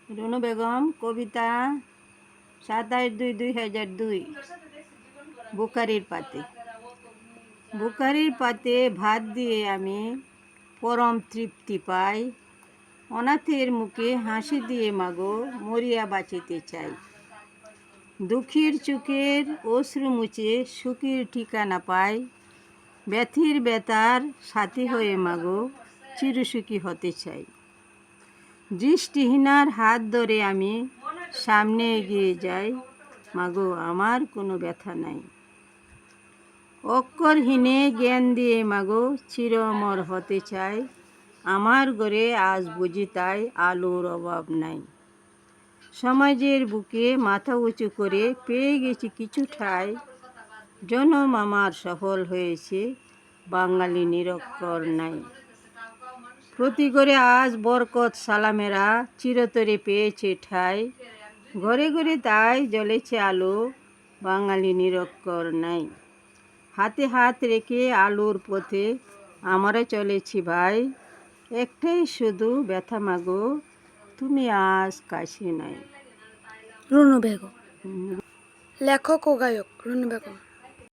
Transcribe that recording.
রুনু বেগম, কবিতা 27/2/2002। বুখারির পাতে। বুখারির পাতে ভাত দিয়ে আমি পরম তৃপ্তি পাই। অনাথের মুখে হাসি দিয়ে মাগো মরিয়া বাঁচিতে চাই। দুঃখীর চোখের অশ্রু মুছে সুখের ঠিকানা পাই। ব্যথির বেতার সাথী হয়ে মাগো চিরসুখী হতে চাই। দৃষ্টিহীনার হাত ধরে আমি সামনে এগিয়ে যাই। মাগো আমার কোনো ব্যথা নাই। অক্ষরহীনে জ্ঞান দিয়ে মাগো চির অমর হতে চাই। আমার ঘরে আজ বুঝি তাই আলোর অভাব নাই। সমাজের বুকে মাথা উঁচু করে পেয়ে গেছি কিছু ঠাঁই। জনম আমার সফল হয়েছে, বাঙালি নিরক্ষর নাই। প্রতি ঘরে আজ বরকত সালামেরা চিরতরে পেয়েছে ঠাঁই। ঘরে ঘরে তাই জ্বলেছে আলো, বাঙালি নিরক্ষর নাই। হাতে হাত রেখে আলোর পথে আমরা চলেছি ভাই। একটাই শুধু ব্যথা মাগো, তুমি আজ কাছে নাই। রুনু বেগম। লেখক ও গায়ক রুনু বেগম।